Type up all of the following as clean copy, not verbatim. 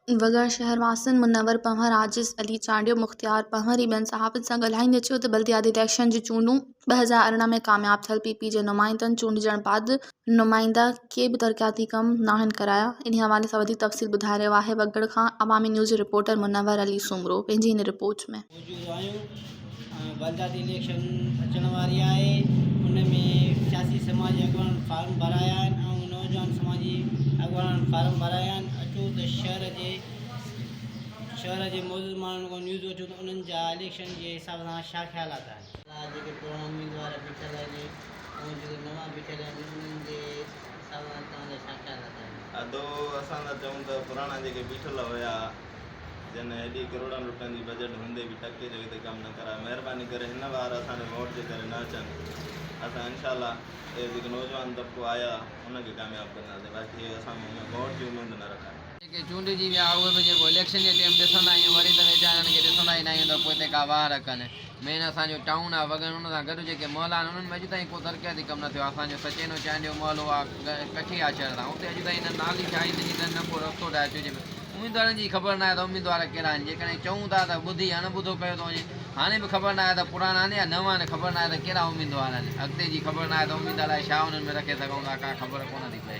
वगर शहर मासिन मुनव्वर पंवर आजिज़ अली चांडियो मुख्तियार पंवर ॿियनि सहाफ़िन सां ॻाल्हाईंदे चयो त बल्दियाती इलेक्शन जी चूंडूं 2018 में कामयाब थियल पीपी जे नुमाइंदनि चूंडिजण बाद नुमाइंदा के बि तरक़ियाती कम नाहिन कराया। इन हवाले सां वधीक तफ़सील ॿुधाए रहियो आहे वगड़ खां अवामी न्यूज़ रिपोर्टर मुनव्वर अली सुमरो पंहिंजी इन रिपोर्ट में। बल्दियाती इलेक्शन अचण वारी आहे, उन में सियासी समाजी अॻवान फार्म भराया आहिनि ऐं नौजवान समाजी अॻवान फार्म भराया आहिनि। अचो त शहर जे मौजूदु माण्हुनि खां न्यूज़ वठूं त उन्हनि जा इलेक्शन जे हिसाब सां छा ख़्यालात आहिनि। जेके पुराणा उम्मीदवार बीठल आहिनि ऐं जेके नवां बीठल आहिनि उन्हनि जे हिसाब सां तव्हांजा छा ख़्यालात आहिनि? अदो असां त चऊं त पुराणा जेके बीठल हुया जन हेॾी करोड़नि रुपयनि जी बजट हूंदे बि टके जो हिते कमु न करायो, महिरबानी करे हिन बार असांजे वोट जे करे न अचनि। असां इनशाला जेके नौजवान तबिको आया उनखे कामयाबु कंदासीं, बाक़ी असां वोट जी उमेद न रखायूं। जेके चूंडिजी विया उहे बि जेको इलेक्शन जे टाइम ॾिसंदा आहियूं, वरी त वीचारनि खे ॾिसंदा ई न आहियूं त पोइ हिते का वार रखनि। मेन असांजो टाउन आहे वगन, उन सां गॾु जेके मॉल आहिनि उन्हनि में अॼु ताईं को तरक़ियाती कमु न थियो आहे। असांजो सचेनो चांडियो मॉल आहे कठिया शहर तां, उते अॼु ताईं न नाली ठाही न को रस्तो ठाहे छो। उम्मीदवारनि जी ख़बर न आहे त उम्मीदवार कहिड़ा आहिनि, जेकॾहिं चऊं था त ॿुधी अणॿुधो पियो थो वञे। हाणे बि ख़बर न आहे त पुराणा आहिनि या नवां आहिनि, ख़बर न आहे त कहिड़ा उम्मीदवार आहिनि। अॻिते जी ख़बर न आहे त उम्मीद लाइ छा उन्हनि में रखे सघूं था, का ख़बर कोन थी पए।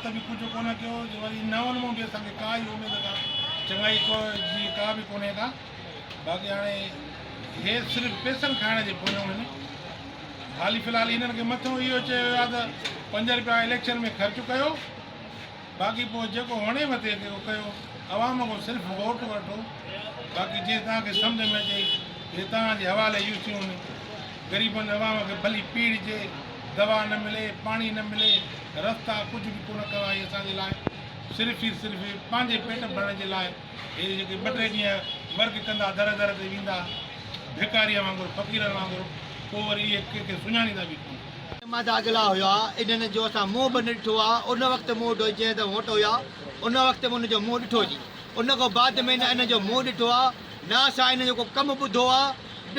त बि कुझु कोन कयो, वरी नवनि मां बि असांखे का ई उमेद का चङाई जी का बि कोन्हे का। बाक़ी हाणे हे सिर्फ़ु पैसनि खाइण जे पोयां आहिनि। हाली फ़िलहालु हिननि खे मथां इहो चयो वियो आहे त 5 रुपया इलेक्शन में ख़र्चु कयो, बाक़ी पोइ जेको वणे मथे उहो कयो, अवाम खां सिर्फ़ु वोट वठो। बाक़ी जीअं तव्हांखे सम्झ में अचे हे तव्हांजे हवाले यूज़ थियूं आहिनि। ग़रीबनि अवाम खे भली पीड़ जे दवा न मिले, पाणी न मिले, रस्ता कुझु बि कोन कयो आहे असांजे लाइ। सिर्फ़ु पंहिंजे पेट भरण जे लाइ हे जेके 2-3 ॾींहं वर्क कंदा, दर दर ते वेंदा भिकारीअ वांगुरु फ़क़ीरनि वांगुरु, पोइ वरी इहे कंहिंखे सुञाणींदा बि कोन। मां त अॻिला हुआ इन्हनि जो असां मुंहुं बि न ॾिठो आहे। उन वक़्तु मुंहुं ॾिठो जंहिं त वोट हुया उन वक़्तु में उनजो मुंहुं ॾिठो जी, उन खां बाद में न इन जो मुंहुं ॾिठो आहे, न असां इन जो को कमु ॿुधो आहे।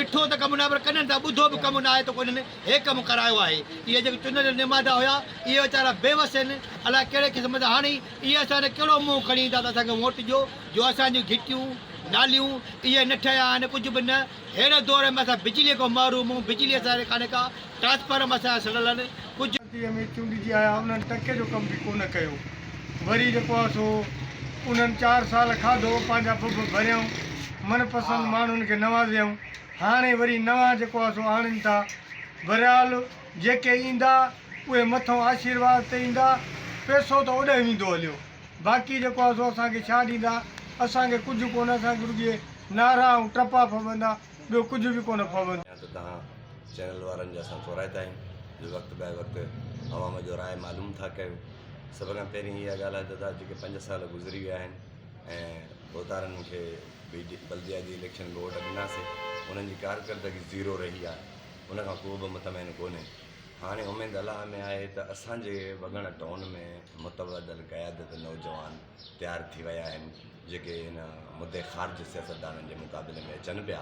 ॾिठो त कमु न, पर कननि था ॿुधो बि कमु न आहे त कोई हिननि हे कमु करायो आहे। इहे जेके चुनल निमादा हुया इहे वीचारा बेवस आहिनि, अलाए कहिड़े क़िस्म जा। हाणे इहे असांखे कहिड़ो मुंहुं खणी ईंदा त असांखे वोट ॾियो, जो असांजूं घिटियूं नालियूं इहे न ठहिया आहिनि, कुझु बि न। अहिड़े दौर में असां बिजलीअ खां महरूम, बिजली असांखे कान्हे का, ट्रांसफार्म असांजा सड़ल आहिनि। कुझु में चूंडिजी आया उन्हनि टके जो कमु बि कोन कयो। वरी जेको आहे सो उन्हनि 4 साल खाधो, पंहिंजा पुभ भरियऊं, मनपसंदि माण्हुनि खे नवाज़ियऊं। हाणे वरी नवां जेको आहे सो आणनि था। बहरहाल जेके ईंदा उहे मथां आशीर्वाद ते ईंदा, पैसो त ओॾे वेंदो हलियो। बाक़ी जेको आहे सो असांखे छा ॾींदा, असांखे कुझु कोन। असांखे रुॻे नारा ऐं टपा पवंदा, ॿियो कुझु बि कोन पवंदो। त तव्हां चैनल वारनि जा असां थोराइता आहियूं जो वक़्तु ॿाए वक़्तु अवाम जो राय मालूम था कयूं। सभ खां पहिरीं इहा ॻाल्हि आहे त दादा जेके 5 साल गुज़री विया आहिनि ऐं वोटारनि खे बल्दियाती इलेक्शन में वोट ॾिनासीं, उन्हनि जी कारकर्दगी 0 रही आहे, उनखां को बि मतमैन कोन्हे। हाणे उमेद अलाह में आहे त असांजे वगण टाउन में मुतबदल क़यादत नौजवान तयारु थी विया आहिनि, जेके हिन मुद्दे ख़ारिज सियासतदाननि जे मुक़ाबले में अचनि पिया।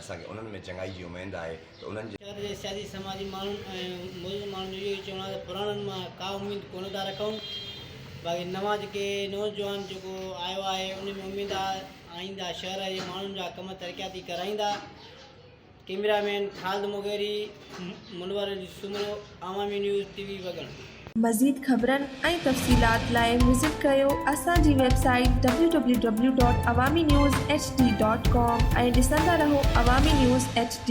असांखे उन्हनि में चङाई जी उमेद आहे त उन्हनि जे शहर जे सियासी समाजी माण्हुनि ऐं मौजूदु माण्हुनि जो इहो चवणो आहे त पुराणनि मां का उमेद कोन था रखूं। बाक़ी नवां जेके नौजवान जेको आयो आहे उन में उमेद आईंदा, शहर जे माण्हुनि जा कम तरक़ियाती कराईंदा। कैमरामैन ख़ालिद मुगेरी, मुनव्वर अली सुमरो, अवामी न्यूज़ TV वगण। मज़ीद ख़बरनि ऐं तफ़सीलात लाइ विज़िट कयो असांजी वेबसाइट www.awamiNewsHD.com ऐं ॾिसंदा रहो अवामी न्यूज़ HD।